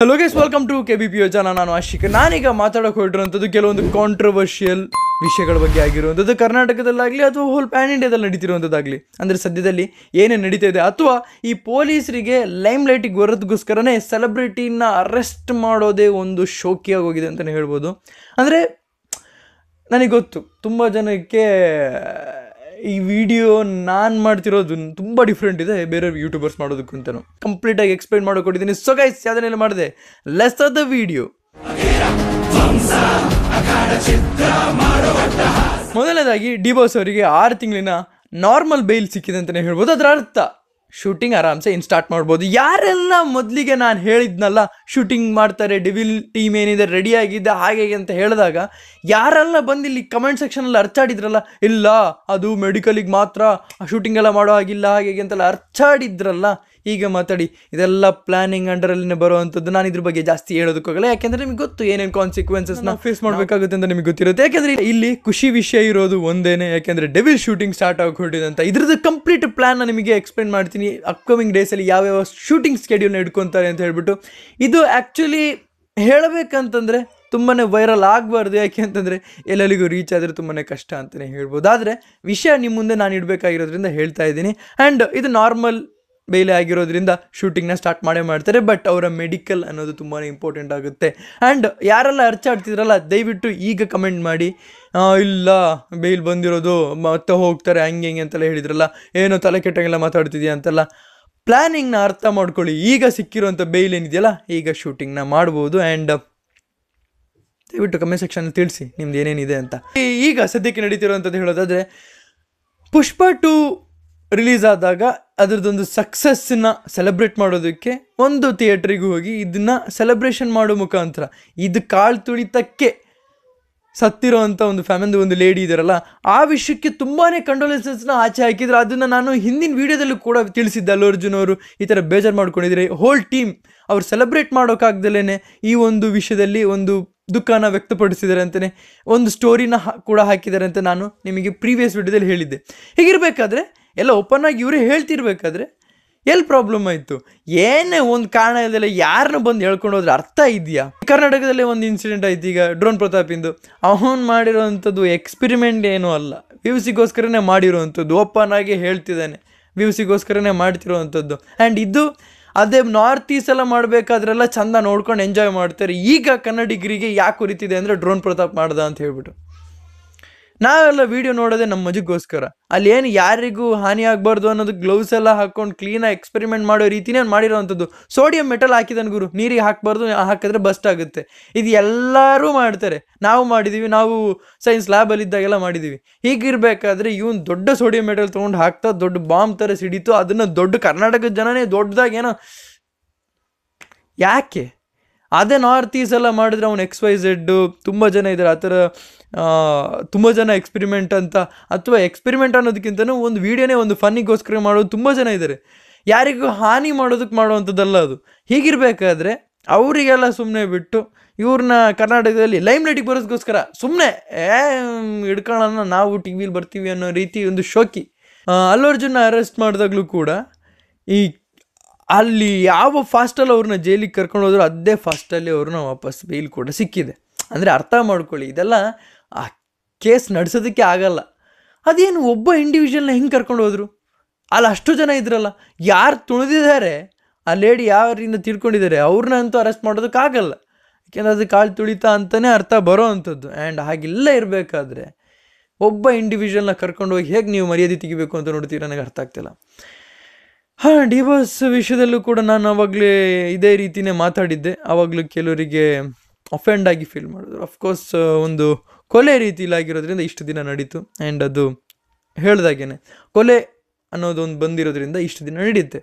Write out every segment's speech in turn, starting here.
Hello guys, welcome to KBP ಯೋಜನಾ. ನಾನು ಆಶಿಕ್. ನಾನೀಗ ಮಾತಾಡೋಕೆ ಹೊರಟಿರುವಂಥದ್ದು ಕೆಲವೊಂದು ಕಾಂಟ್ರವರ್ಷಿಯಲ್ ವಿಷಯಗಳ ಬಗ್ಗೆ ಆಗಿರುವಂಥದ್ದು, ಕರ್ನಾಟಕದಲ್ಲಾಗಲಿ ಅಥವಾ ಹೋಲ್ ಪ್ಯಾನ್ ಇಂಡಿಯಾದಲ್ಲಿ ನಡೀತಿರುವಂಥದ್ದಾಗಲಿ. ಅಂದರೆ ಸದ್ಯದಲ್ಲಿ ಏನೇನು ನಡೀತಾ ಇದೆ, ಅಥವಾ ಈ ಪೊಲೀಸರಿಗೆ ಲೈಮ್ ಲೈಟಿಗೆ ಬರೋದಕ್ಕೋಸ್ಕರನೇ ಸೆಲೆಬ್ರಿಟಿನ ಅರೆಸ್ಟ್ ಮಾಡೋದೇ ಒಂದು ಶೋಕಿಯಾಗಿ ಹೋಗಿದೆ ಅಂತಲೇ ಹೇಳ್ಬೋದು. ಅಂದರೆ ನನಗೆ ಗೊತ್ತು, ತುಂಬ ಜನಕ್ಕೆ ಈ ವಿಡಿಯೋ ನಾನು ಮಾಡ್ತಿರೋದು ತುಂಬ ಡಿಫ್ರೆಂಟ್ ಇದೆ ಬೇರೆ ಯೂಟ್ಯೂಬರ್ಸ್ ಮಾಡೋದಕ್ಕಂತನೂ. ಕಂಪ್ಲೀಟಾಗಿ ಎಕ್ಸ್ಪ್ಲೈನ್ ಮಾಡೋಕೊಟ್ಟಿದ್ದೀನಿ. ಸೊ ಗೈಸ್, ಯಾವುದನ್ನೆಲ್ಲ ಮಾಡಿದೆ, ಲೆಟ್ಸ್ ಸ್ಟಾರ್ಟ್ ದ ವಿಡಿಯೋ. ಮೊದಲನೇದಾಗಿ ಡಿ-ಬಾಸ್ ಅವರಿಗೆ 6 ತಿಂಗಳಿನ ನಾರ್ಮಲ್ ಬೇಲ್ ಸಿಕ್ಕಿದೆ ಅಂತಲೇ ಹೇಳ್ಬೋದು. ಅದರ ಅರ್ಥ ಶೂಟಿಂಗ್ ಆರಾಮ್ಸೆ ಸ್ಟಾರ್ಟ್ ಮಾಡ್ಬೋದು. ಯಾರೆಲ್ಲ ಮೊದಲಿಗೆ ನಾನು ಹೇಳಿದ್ನಲ್ಲ ಶೂಟಿಂಗ್ ಮಾಡ್ತಾರೆ, ಡೆವಿಲ್ ಟೀಮ್ ಏನಿದೆ ರೆಡಿ ಆಗಿದೆ ಹಾಗೆ ಅಂತ ಹೇಳಿದಾಗ ಯಾರೆಲ್ಲ ಬಂದು ಇಲ್ಲಿ ಕಮೆಂಟ್ ಸೆಕ್ಷನಲ್ಲಿ ಅರ್ಚಾಡಿದ್ರಲ್ಲ, ಇಲ್ಲ ಅದು ಮೆಡಿಕಲಿಗೆ ಮಾತ್ರ ಶೂಟಿಂಗ್ ಎಲ್ಲ ಮಾಡೋ ಹಾಗಿಲ್ಲ ಹಾಗೆ ಅಂತೆಲ್ಲ ಅರ್ಚಾಡಿದ್ರಲ್ಲ, ಈಗ ಮಾತಾಡಿ ಇದೆಲ್ಲ ಪ್ಲಾನಿಂಗ್ ಅಂಡರಲ್ಲಿನೇ ಬರುವಂಥದ್ದು. ನಾನು ಇದ್ರ ಬಗ್ಗೆ ಜಾಸ್ತಿ ಹೇಳೋದಕ್ಕಾಗಲ್ಲ, ಯಾಕೆಂದರೆ ನಿಮಗೆ ಗೊತ್ತು ಏನೇನು ಕಾನ್ಸಿಕ್ವೆನ್ಸಸ್ನ ಫೇಸ್ ಮಾಡಬೇಕಾಗುತ್ತೆ ಅಂತ ನಿಮಗೆ ಗೊತ್ತಿರುತ್ತೆ. ಯಾಕೆಂದರೆ ಇಲ್ಲಿ ಖುಷಿ ವಿಷಯ ಇರೋದು ಒಂದೇನೆ, ಯಾಕೆಂದರೆ ಡೆವಿಲ್ ಶೂಟಿಂಗ್ ಸ್ಟಾರ್ಟ್ ಆಗಿ ಹೊರಟಿದೆ ಅಂತ. ಇದ್ರದ್ದು ಕಂಪ್ಲೀಟ್ ಪ್ಲಾನ್ನ ನಿಮಗೆ ಎಕ್ಸ್ಪ್ಲೇನ್ ಮಾಡ್ತೀನಿ. ಅಪ್ಕಮಿಂಗ್ ಡೇಸಲ್ಲಿ ಯಾವ್ಯಾವ ಶೂಟಿಂಗ್ ಸ್ಕೆಡ್ಯೂಲ್ನ ಇಟ್ಕೊತಾರೆ ಅಂತ ಹೇಳ್ಬಿಟ್ಟು. ಇದು ಆ್ಯಕ್ಚುಲಿ ಹೇಳಬೇಕಂತಂದರೆ ತುಂಬಾ ವೈರಲ್ ಆಗಬಾರ್ದು, ಯಾಕೆ ಅಂತಂದರೆ ಎಲ್ಲರಿಗೂ ರೀಚ್ ಆದರೆ ತುಂಬಾ ಕಷ್ಟ ಅಂತಲೇ ಹೇಳ್ಬೋದು. ಆದರೆ ವಿಷಯ ನಿಮ್ಮ ಮುಂದೆ ನಾನು ಇಡಬೇಕಾಗಿರೋದ್ರಿಂದ ಹೇಳ್ತಾ ಇದ್ದೀನಿ. ಆ್ಯಂಡ್ ಇದು ನಾರ್ಮಲ್ ಬೇಲೆ ಆಗಿರೋದ್ರಿಂದ ಶೂಟಿಂಗ್ನ ಸ್ಟಾರ್ಟ್ ಮಾಡ್ತಾರೆ. ಬಟ್ ಅವರ ಮೆಡಿಕಲ್ ಅನ್ನೋದು ತುಂಬಾ ಇಂಪಾರ್ಟೆಂಟ್ ಆಗುತ್ತೆ. ಆ್ಯಂಡ್ ಯಾರೆಲ್ಲ ಅರ್ಚಾಡ್ತಿದ್ರಲ್ಲ, ದಯವಿಟ್ಟು ಈಗ ಕಮೆಂಟ್ ಮಾಡಿ, ಇಲ್ಲ ಬೇಲ್ ಬಂದಿರೋದು ಮತ್ತೆ ಹೋಗ್ತಾರೆ ಹಂಗೆ ಹಿಂಗೆ ಅಂತೆಲ್ಲ ಹೇಳಿದ್ರಲ್ಲ, ಏನೋ ತಲೆ ಕೆಟ್ಟಂಗೆಲ್ಲ ಮಾತಾಡ್ತಿದ್ಯಾ ಅಂತೆಲ್ಲ. ಪ್ಲ್ಯಾನಿಂಗ್ನ ಅರ್ಥ ಮಾಡ್ಕೊಳ್ಳಿ. ಈಗ ಸಿಕ್ಕಿರುವಂಥ ಬೇಲ್ ಏನಿದೆಯಲ್ಲ, ಈಗ ಶೂಟಿಂಗ್ನ ಮಾಡ್ಬೋದು. ಆ್ಯಂಡ್ ದಯವಿಟ್ಟು ಕಮೆಂಟ್ ಸೆಕ್ಷನ್ ತಿಳಿಸಿ ನಿಮ್ದು ಏನೇನಿದೆ ಅಂತ. ಈಗ ಸದ್ಯಕ್ಕೆ ನಡೀತಿರುವಂಥದ್ದು ಹೇಳೋದಾದರೆ, ಪುಷ್ಪ 2 ರಿಲೀಸ್ ಆದಾಗ ಅದರದ್ದೊಂದು ಸಕ್ಸಸ್ನ ಸೆಲೆಬ್ರೇಟ್ ಮಾಡೋದಕ್ಕೆ ಒಂದು ಥಿಯೇಟ್ರಿಗೆ ಹೋಗಿ ಇದನ್ನು ಸೆಲೆಬ್ರೇಷನ್ ಮಾಡೋ ಮುಖಾಂತರ, ಇದು ಕಾಳು ತುಳಿತಕ್ಕೆ ಸತ್ತಿರೋ ಅಂಥ ಒಂದು ಫ್ಯಾಮಿಲಿ ಒಂದು ಲೇಡಿ ಇದ್ದಾರಲ್ಲ, ಆ ವಿಷಯಕ್ಕೆ ತುಂಬಾ ಕಂಡೋಲೆನ್ಸಸ್ನ ಆಚೆ ಹಾಕಿದ್ರು. ಅದನ್ನು ನಾನು ಹಿಂದಿನ ವೀಡಿಯೋದಲ್ಲೂ ಕೂಡ ತಿಳಿಸಿದ್ದೆ. ಅಲ್ಲು ಅರ್ಜುನ್ ಅವರು ಈ ಥರ ಬೇಜಾರು ಮಾಡ್ಕೊಂಡಿದ್ದಾರೆ. ಹೋಲ್ ಟೀಮ್ ಅವ್ರು ಸೆಲೆಬ್ರೇಟ್ ಮಾಡೋಕ್ಕಾಗ್ದಲೇ ಈ ಒಂದು ವಿಷಯದಲ್ಲಿ ಒಂದು ದುಃಖನ ವ್ಯಕ್ತಪಡಿಸಿದ್ದಾರೆ ಅಂತಲೇ ಒಂದು ಸ್ಟೋರಿನ ಕೂಡ ಹಾಕಿದ್ದಾರೆ ಅಂತ ನಾನು ನಿಮಗೆ ಪ್ರೀವಿಯಸ್ ವಿಡಿಯೋದಲ್ಲಿ ಹೇಳಿದ್ದೆ. ಹೀಗಿರಬೇಕಾದ್ರೆ ಎಲ್ಲ ಓಪನ್ ಆಗಿ ಇವರೇ ಹೇಳ್ತಿರ್ಬೇಕಾದ್ರೆ ಎಲ್ಲಿ ಪ್ರಾಬ್ಲಮ್ ಆಯಿತು? ಏನೇ ಒಂದು ಕಾರಣ ಇಲ್ಲದಲ್ಲ ಯಾರನ್ನ ಬಂದು ಹೇಳ್ಕೊಂಡು ಹೋದ್ರೆ ಅರ್ಥ ಇದೆಯಾ? ಕರ್ನಾಟಕದಲ್ಲೇ ಒಂದು ಇನ್ಸಿಡೆಂಟ್ ಆಯ್ತು ಈಗ, ಡ್ರೋನ್ ಪ್ರತಾಪಿಂದು. ಅವನು ಮಾಡಿರೋವಂಥದ್ದು ಎಕ್ಸ್ಪೆರಿಮೆಂಟ್ ಏನೂ ಅಲ್ಲ, ವ್ಯೂಸಿಗೋಸ್ಕರನೇ ಮಾಡಿರೋವಂಥದ್ದು. ಓಪನ್ ಆಗಿ ಹೇಳ್ತಿದ್ದಾನೆ, ವ್ಯೂಸಿಗೋಸ್ಕರನೇ ಮಾಡ್ತಿರೋವಂಥದ್ದು. ಆ್ಯಂಡ್ ಇದು ಅದೇ ನಾರ್ತ್ ಈಸ್ಟ್ ಎಲ್ಲ ಮಾಡಬೇಕಾದ್ರೆಲ್ಲ ಚಂದ ನೋಡ್ಕೊಂಡು ಎಂಜಾಯ್ ಮಾಡ್ತಾರೆ. ಈಗ ಕನ್ನಡಿಗರಿಗೆ ಯಾಕೆ ಉರಿತಿದೆ ಅಂದರೆ ಡ್ರೋನ್ ಪ್ರತಾಪ್ ಮಾಡ್ದ ಅಂತ ಹೇಳ್ಬಿಟ್ಟು. ನಾವೆಲ್ಲ ವೀಡಿಯೋ ನೋಡೋದೆ ನಮ್ಮ ಮಜಕ್ಕೋಸ್ಕರ. ಅಲ್ಲಿ ಏನು ಯಾರಿಗೂ ಹಾನಿ ಆಗಬಾರ್ದು ಅನ್ನೋದಕ್ಕೆ ಗ್ಲೌಸ್ ಎಲ್ಲ ಹಾಕ್ಕೊಂಡು ಕ್ಲೀನಾಗಿ ಎಕ್ಸ್ಪೆರಿಮೆಂಟ್ ಮಾಡೋ ರೀತಿನೇ ಮಾಡಿರೋವಂಥದ್ದು. ಸೋಡಿಯಂ ಮೆಟಲ್ ಹಾಕಿದನು ಗುರು, ನೀರಿಗೆ ಹಾಕಬಾರ್ದು, ಹಾಕಿದ್ರೆ ಬಸ್ಟ್ ಆಗುತ್ತೆ. ಇದು ಎಲ್ಲರೂ ಮಾಡ್ತಾರೆ, ನಾವು ಮಾಡಿದ್ದೀವಿ, ನಾವು ಸೈನ್ಸ್ ಲ್ಯಾಬಲ್ಲಿದ್ದಾಗೆಲ್ಲ ಮಾಡಿದ್ದೀವಿ. ಹೀಗಿರಬೇಕಾದ್ರೆ ಇವನು ದೊಡ್ಡ ಸೋಡಿಯಂ ಮೆಟಲ್ ತೊಗೊಂಡು ಹಾಕ್ತಾ ದೊಡ್ಡ ಬಾಂಬ್ ಥರ ಸಿಡೀತು. ಅದನ್ನು ದೊಡ್ಡ ಕರ್ನಾಟಕದ ಜನನೇ ದೊಡ್ಡದಾಗೇನೋ ಯಾಕೆ? ಅದೇ ನಾರ್ತ್ ಈಸ್ಟ್ ಎಲ್ಲ ಮಾಡಿದ್ರೆ ಅವನು XYZ ತುಂಬ ಜನ ಇದ್ದಾರೆ ಆ ಥರ. ತುಂಬ ಜನ ಎಕ್ಸ್ಪೆರಿಮೆಂಟ್ ಅಂತ, ಅಥವಾ ಎಕ್ಸ್ಪೆರಿಮೆಂಟ್ ಅನ್ನೋದಕ್ಕಿಂತನೂ ಒಂದು ವೀಡಿಯೋನೇ ಒಂದು ಫನ್ನಿಗೋಸ್ಕರ ಮಾಡೋದು ತುಂಬ ಜನ ಇದ್ದಾರೆ. ಯಾರಿಗೂ ಹಾನಿ ಮಾಡೋದಕ್ಕೆ ಮಾಡೋವಂಥದ್ದಲ್ಲ ಅದು. ಹೀಗಿರಬೇಕಾದ್ರೆ ಅವರಿಗೆಲ್ಲ ಸುಮ್ಮನೆ ಬಿಟ್ಟು ಇವ್ರನ್ನ ಕರ್ನಾಟಕದಲ್ಲಿ ಲೈಮ್ ಲೈಟಿಗೆ ಬರೋದಕ್ಕೋಸ್ಕರ ಸುಮ್ಮನೆ ಹಿಡ್ಕೊಳ್ಳೋಣ, ನಾವು TV ಬರ್ತೀವಿ ಅನ್ನೋ ರೀತಿ ಒಂದು ಶೋಕಿ. ಅಲ್ಲು ಅರ್ಜುನ್ನ ಅರೆಸ್ಟ್ ಮಾಡಿದಾಗಲೂ ಕೂಡ ಈ ಅಲ್ಲಿ ಯಾವ ಫಾಸ್ಟಲ್ಲಿ ಅವ್ರನ್ನ ಜೈಲಿಗೆ ಕರ್ಕೊಂಡು ಹೋದ್ರು ಅದೇ ಫಾಸ್ಟಲ್ಲಿ ಅವ್ರನ್ನ ವಾಪಸ್ ಬೇಲ್ ಕೂಡ ಸಿಕ್ಕಿದೆ. ಅಂದರೆ ಅರ್ಥ ಮಾಡ್ಕೊಳ್ಳಿ, ಇದೆಲ್ಲ ಆ ಕೇಸ್ ನಡೆಸೋದಕ್ಕೆ ಆಗಲ್ಲ. ಅದೇನು ಒಬ್ಬ ಇಂಡಿವಿಜುವಲ್ನ ಹೆಂಗೆ ಕರ್ಕೊಂಡು ಹೋದ್ರು? ಅಲ್ಲಿ ಅಷ್ಟು ಜನ ಇದ್ರಲ್ಲ, ಯಾರು ತುಳಿದಿದ್ದಾರೆ ಆ ಲೇಡಿ ಯಾರಿಂದ ತಿಳ್ಕೊಂಡಿದ್ದಾರೆ ಅವ್ರನ್ನ ಅಂತೂ ಅರೆಸ್ಟ್ ಮಾಡೋದಕ್ಕಾಗಲ್ಲ. ಯಾಕೆಂದರೆ ಅದು ಕಾಳು ತುಳಿತ ಅಂತಲೇ ಅರ್ಥ ಬರೋ ಅಂಥದ್ದು. ಆ್ಯಂಡ್ ಹಾಗೆಲ್ಲ ಇರಬೇಕಾದ್ರೆ ಒಬ್ಬ ಇಂಡಿವಿಜುವಲ್ನ ಕರ್ಕೊಂಡು ಹೋಗಿ ಹೇಗೆ ನೀವು ಮರ್ಯಾದೆ ತೆಗಿಬೇಕು ಅಂತ ನೋಡ್ತೀರ, ನನಗೆ ಅರ್ಥ ಆಗ್ತಿಲ್ಲ. ಡಿ-ಬಾಸ್ ವಿಷಯದಲ್ಲೂ ಕೂಡ ನಾನು ಆವಾಗಲೇ ಇದೇ ರೀತಿಯೇ ಮಾತಾಡಿದ್ದೆ. ಆವಾಗಲೂ ಕೆಲವರಿಗೆ ಅಫೆಂಡ್ ಆಗಿ ಫೀಲ್ ಮಾಡಿದ್ರು. ಅಫ್ಕೋರ್ಸ್ ಒಂದು ಕೊಲೆ ರೀತಿಲಾಗಿರೋದ್ರಿಂದ ಇಷ್ಟು ದಿನ ನಡೀತು. ಆ್ಯಂಡ್ ಅದು ಹೇಳ್ದಾಗೇ ಕೊಲೆ ಅನ್ನೋದೊಂದು ಬಂದಿರೋದ್ರಿಂದ ಇಷ್ಟು ದಿನ ನಡೀತೆ.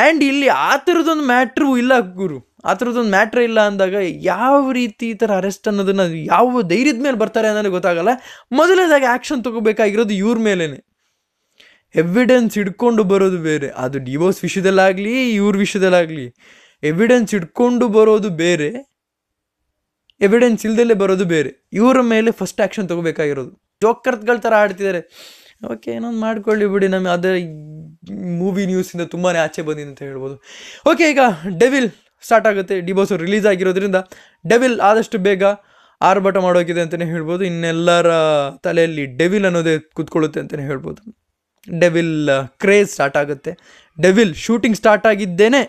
ಆ್ಯಂಡ್ ಇಲ್ಲಿ ಆ ಥರದೊಂದು ಮ್ಯಾಟ್ರು ಇಲ್ಲ ಗುರು, ಆ ಥರದೊಂದು ಮ್ಯಾಟ್ರ್ ಇಲ್ಲ ಅಂದಾಗ ಯಾವ ರೀತಿ ಈ ಥರ ಅರೆಸ್ಟ್ ಅನ್ನೋದನ್ನು ಯಾವ ಧೈರ್ಯದ ಮೇಲೆ ಬರ್ತಾರೆ ಅನ್ನೋದು ಗೊತ್ತಾಗಲ್ಲ. ಮೊದಲನೇದಾಗಿ ಆ್ಯಕ್ಷನ್ ತೊಗೋಬೇಕಾಗಿರೋದು ಇವ್ರ ಮೇಲೇ. ಎವಿಡೆನ್ಸ್ ಹಿಡ್ಕೊಂಡು ಬರೋದು ಬೇರೆ, ಅದು ಡಿ-ಬಾಸ್ ವಿಷಯದಲ್ಲಾಗಲಿ ಇವ್ರ ವಿಷಯದಲ್ಲಾಗಲಿ. ಎವಿಡೆನ್ಸ್ ಹಿಡ್ಕೊಂಡು ಬರೋದು ಬೇರೆ, ಎವಿಡೆನ್ಸ್ ಇಲ್ದಲ್ಲೇ ಬರೋದು ಬೇರೆ. ಇವರ ಮೇಲೆ ಫಸ್ಟ್ ಆ್ಯಕ್ಷನ್ ತೊಗೋಬೇಕಾಗಿರೋದು. ಜೋಕರ್ಗಳ ಥರ ಆಡ್ತಿದ್ದಾರೆ. ಓಕೆ, ಏನೊಂದು ಮಾಡ್ಕೊಳ್ಳಿ ಬಿಡಿ, ನಮಗೆ ಅದೇ ಮೂವಿ ನ್ಯೂಸಿಂದ ತುಂಬಾ ಆಚೆ ಬಂದಿದೆ ಅಂತ ಹೇಳ್ಬೋದು. ಓಕೆ, ಈಗ ಡೆವಿಲ್ ಸ್ಟಾರ್ಟ್ ಆಗುತ್ತೆ. ಡಿಬೋಸ್ ರಿಲೀಸ್ ಆಗಿರೋದ್ರಿಂದ ಡೆವಿಲ್ ಆದಷ್ಟು ಬೇಗ ಆರ್ಭಟ ಮಾಡೋಕಿದೆ ಅಂತಲೇ ಹೇಳ್ಬೋದು. ಇನ್ನೆಲ್ಲರ ತಲೆಯಲ್ಲಿ ಡೆವಿಲ್ ಅನ್ನೋದೇ ಕೂತ್ಕೊಳ್ಳುತ್ತೆ ಅಂತಲೇ ಹೇಳ್ಬೋದು. ಡೆವಿಲ್ ಕ್ರೇಜ್ ಸ್ಟಾರ್ಟ್ ಆಗುತ್ತೆ. ಡೆವಿಲ್ ಶೂಟಿಂಗ್ ಸ್ಟಾರ್ಟ್ ಆಗಿದ್ದೇನೆ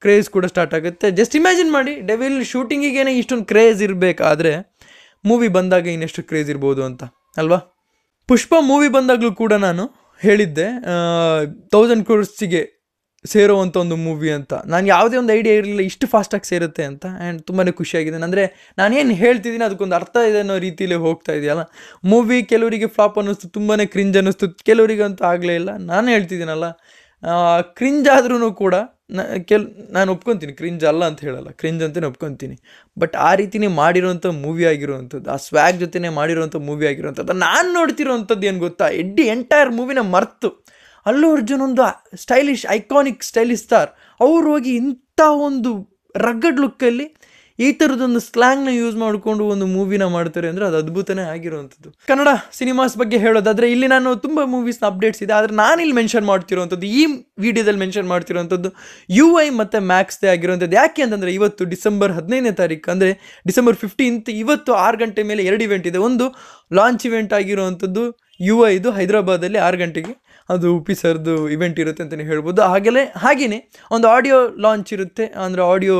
ಕ್ರೇಜ್ ಕೂಡ ಸ್ಟಾರ್ಟ್ ಆಗುತ್ತೆ. ಜಸ್ಟ್ ಇಮ್ಯಾಜಿನ್ ಮಾಡಿ, ಡೆವಿಲ್ ಶೂಟಿಂಗಿಗೇನೆ ಇಷ್ಟೊಂದು ಕ್ರೇಜ್ ಇರಬೇಕಾದ್ರೆ ಮೂವಿ ಬಂದಾಗ ಇನ್ನೆಷ್ಟು ಕ್ರೇಜ್ ಇರ್ಬೋದು ಅಂತ ಅಲ್ವಾ. ಪುಷ್ಪ ಮೂವಿ ಬಂದಾಗಲೂ ಕೂಡ ನಾನು ಹೇಳಿದ್ದೆ 1000 crores ಸೇರುವಂಥ ಒಂದು ಮೂವಿ ಅಂತ. ನಾನು ಯಾವುದೇ ಒಂದು ಐಡಿಯಾ ಇರಲಿಲ್ಲ ಇಷ್ಟು ಫಾಸ್ಟಾಗಿ ಸೇರುತ್ತೆ ಅಂತ. ಆ್ಯಂಡ್ ತುಂಬಾ ಖುಷಿಯಾಗಿದೆ. ಅಂದರೆ ನಾನೇನು ಹೇಳ್ತಿದ್ದೀನಿ ಅದಕ್ಕೊಂದು ಅರ್ಥ ಇದೆ ಅನ್ನೋ ರೀತಿಯಲ್ಲಿ ಹೋಗ್ತಾ ಇದೆಯಲ್ಲ ಮೂವಿ. ಕೆಲವರಿಗೆ ಫ್ಲಾಪ್ ಅನ್ನಿಸ್ತು, ತುಂಬಾ ಕ್ರಿಂಜ್ ಅನ್ನಿಸ್ತು, ಕೆಲವರಿಗಂತೂ ಆಗಲೇ ಇಲ್ಲ. ನಾನು ಹೇಳ್ತಿದ್ದೀನಲ್ಲ ಕ್ರಿಂಜ್ ಆದ್ರೂ ಕೂಡ ನಾನು ಒಪ್ಕೊತೀನಿ, ಕ್ರಿಂಜ್ ಅಲ್ಲ ಅಂತ ಹೇಳಲ್ಲ, ಕ್ರಿಂಜ್ ಅಂತಲೇ ಒಪ್ಕೊತೀನಿ. ಬಟ್ ಆ ರೀತಿನೇ ಮಾಡಿರೋಂಥ ಮೂವಿ ಆಗಿರುವಂಥದ್ದು, ಆ ಸ್ವ್ಯಾಗ್ ಜೊತೆನೇ ಮಾಡಿರೋಂಥ ಮೂವಿ ಆಗಿರುವಂಥದ್ದು. ನಾನು ನೋಡ್ತಿರೋವಂಥದ್ದು ಏನು ಗೊತ್ತಾ, ಎಂಟೈರ್ ಮೂವಿನ ಮರ್ತು ಅಲ್ಲು ಅರ್ಜುನ್ ಒಂದು ಸ್ಟೈಲಿಶ್ ಐಕಾನಿಕ್ ಸ್ಟೈಲಿಶ್ ಸ್ಟಾರ್, ಅವ್ರು ಹೋಗಿ ಇಂಥ ಒಂದು ರಗ್ಗಡ್ ಲುಕ್ಕಲ್ಲಿ ಈ ಥರದೊಂದು ಸ್ಲ್ಯಾಂಗ್ನ ಯೂಸ್ ಮಾಡಿಕೊಂಡು ಒಂದು ಮೂವಿನ ಮಾಡ್ತಾರೆ ಅಂದರೆ ಅದು ಅದ್ಭುತನೇ ಆಗಿರುವಂಥದ್ದು. ಕನ್ನಡ ಸಿನಿಮಾಸ್ ಬಗ್ಗೆ ಹೇಳೋದಾದರೆ ಇಲ್ಲಿ ನಾನು ತುಂಬ ಮೂವೀಸ್ನ ಅಪ್ಡೇಟ್ಸ್ ಇದೆ, ಆದರೆ ನಾನಿಲ್ಲಿ ಮೆನ್ಷನ್ ಮಾಡ್ತಿರೋವಂಥದ್ದು, ಈ ವಿಡಿಯೋದಲ್ಲಿ ಮೆನ್ಷನ್ ಮಾಡ್ತಿರೋವಂಥದ್ದು UI ಮತ್ತು ಮ್ಯಾಕ್ಸ್ದೇ ಆಗಿರುವಂಥದ್ದು. ಯಾಕೆ ಅಂತಂದರೆ ಇವತ್ತು ಡಿಸೆಂಬರ್ 15ನೇ ತಾರೀಕು, ಅಂದರೆ ಡಿಸೆಂಬರ್ 15th, ಇವತ್ತು 6 ಗಂಟೆ ಮೇಲೆ 2 ಇವೆಂಟ್ ಇದೆ. ಒಂದು ಲಾಂಚ್ ಇವೆಂಟ್ ಆಗಿರುವಂಥದ್ದು UIದು ಹೈದರಾಬಾದಲ್ಲಿ 6 ಗಂಟೆಗೆ, ಅದು ಉಪಿ ಸರ್ದು ಇವೆಂಟ್ ಇರುತ್ತೆ ಅಂತಲೇ ಹೇಳ್ಬೋದು. ಹಾಗೆಯೇ ಒಂದು ಆಡಿಯೋ ಲಾಂಚ್ ಇರುತ್ತೆ, ಅಂದರೆ ಆಡಿಯೋ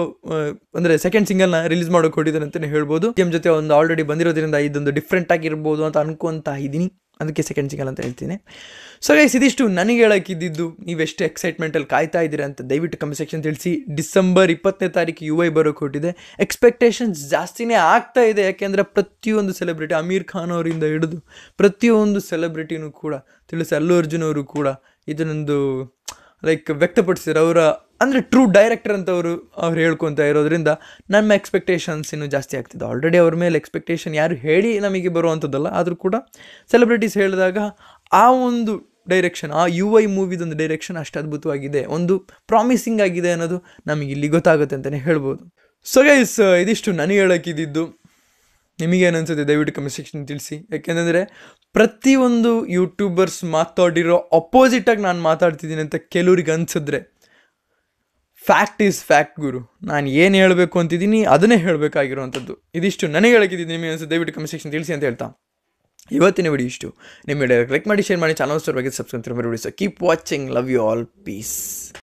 ಅಂದರೆ ಸೆಕೆಂಡ್ ಸಿಂಗಲ್ನ ರಿಲೀಸ್ ಮಾಡೋಕೆ ಹೊಡಿದ್ದಾರೆ ಅಂತಲೇ ಹೇಳ್ಬೋದು. ಗೇಮ್ ಜೊತೆ ಒಂದು ಆಲ್ರೆಡಿ ಬಂದಿರೋದ್ರಿಂದ ಇದೊಂದು ಡಿಫ್ರೆಂಟ್ ಆಗಿರ್ಬೋದು ಅಂತ ಅನ್ಕೊತಾ ಇದ್ದೀನಿ, ಅದಕ್ಕೆ ಸೆಕೆಂಡ್ ಸಿಂಗಲ್ ಅಂತ ಹೇಳ್ತೀನಿ. ಸೊ ಗೈಸ್, ಇದಿಷ್ಟು ನನಗೆ ಹೇಳೋಕ್ಕಿದ್ದು. ನೀವೆಷ್ಟು ಎಕ್ಸೈಟ್ಮೆಂಟಲ್ಲಿ ಕಾಯ್ತಾ ಇದ್ದೀರಾ ಅಂತ ದಯವಿಟ್ಟು ಕಮೆಂಟ್ ಸೆಕ್ಷನ್ ತಿಳಿಸಿ. ಡಿಸೆಂಬರ್ 20ನೇ ತಾರೀಕು UI ಬರೋಕ್ಕೆ ಹೊಟ್ಟಿದೆ. ಎಕ್ಸ್ಪೆಕ್ಟೇಷನ್ಸ್ ಜಾಸ್ತಿನೇ ಆಗ್ತಾ ಇದೆ, ಯಾಕೆಂದರೆ ಪ್ರತಿಯೊಂದು ಸೆಲೆಬ್ರಿಟಿ, ಅಮೀರ್ ಖಾನ್ ಅವರಿಂದ ಹಿಡಿದು ಪ್ರತಿಯೊಂದು ಸೆಲೆಬ್ರಿಟಿನೂ ಕೂಡ ತಿಳಿಸಿ, ಅಲ್ಲು ಅರ್ಜುನ್ ಅವರು ಕೂಡ ಇದನ್ನೊಂದು ವ್ಯಕ್ತಪಡಿಸಿದ್ರು. ಅವರ ಅಂದರೆ ಟ್ರೂ ಡೈರೆಕ್ಟರ್ ಅಂತ ಅವ್ರು ಹೇಳ್ಕೊತಾ ಇರೋದ್ರಿಂದ ನಮ್ಮ ಎಕ್ಸ್ಪೆಕ್ಟೇಷನ್ಸ್ ಇನ್ನೂ ಜಾಸ್ತಿ ಆಗ್ತಿದೆ. ಆಲ್ರೆಡಿ ಅವ್ರ ಮೇಲೆ ಎಕ್ಸ್ಪೆಕ್ಟೇಷನ್ ಯಾರು ಹೇಳಿ ನಮಗೆ ಬರುವಂಥದ್ದಲ್ಲ, ಆದರೂ ಕೂಡ ಸೆಲೆಬ್ರಿಟೀಸ್ ಹೇಳಿದಾಗ ಆ ಒಂದು ಡೈರೆಕ್ಷನ್, ಆ UI ಮೂವಿದೊಂದು ಡೈರೆಕ್ಷನ್ ಅಷ್ಟು ಅದ್ಭುತವಾಗಿದೆ, ಒಂದು ಪ್ರಾಮಿಸಿಂಗ್ ಆಗಿದೆ ಅನ್ನೋದು ನಮಗೆ ಇಲ್ಲಿ ಗೊತ್ತಾಗುತ್ತೆ ಅಂತಲೇ ಹೇಳ್ಬೋದು. ಸೊ ಗೈಸ್, ಇದಿಷ್ಟು ನನಗೆ ಹೇಳೋಕ್ಕಿದ್ದು. ನಿಮಗೇನು ಅನಿಸುತ್ತೆ ದಯವಿಟ್ಟು ಕಮೆಂಟ್ ಸೆಕ್ಷನ್ ತಿಳಿಸಿ. ಯಾಕೆಂದರೆ ಪ್ರತಿಯೊಂದು ಯೂಟ್ಯೂಬರ್ಸ್ ಮಾತಾಡಿರೋ ಅಪೋಸಿಟಾಗಿ ನಾನು ಮಾತಾಡ್ತಿದ್ದೀನಿ ಅಂತ ಕೆಲವ್ರಿಗೆ ಅನಿಸಿದ್ರೆ, ಫ್ಯಾಕ್ಟ್ ಈಸ್ ಫ್ಯಾಕ್ಟ್ ಗುರು. ನಾನು ಏನು ಹೇಳಬೇಕು ಅಂತಿದ್ದೀನಿ ಅದನ್ನೇ ಹೇಳಬೇಕಾಗಿರುವಂಥದ್ದು. ಇದಿಷ್ಟು ನನಗೆ ಹೇಳೋಕ್ಕಿದ್ದು. ನಿಮಗೆ ಅನಿಸುತ್ತೆ ದಯವಿಟ್ಟು ಕಮೆಂಟ್ ಸೆಕ್ಷನ್ ತಿಳಿಸಿ ಅಂತ ಹೇಳ್ತಾ ಇವತ್ತಿನ ವಿಡಿಯೋ ಇಷ್ಟು. ನಿಮ್ಮ ವಿಡಿಯೋ ಲೈಕ್ ಮಾಡಿ, ಶೇರ್ ಮಾಡಿ, ಚಾನಲ್ ಬಗ್ಗೆ ಸಬ್ಸ್ಕ್ರೈಬ್ ಮಾಡಿ. Keep watching. Love you all. Piece.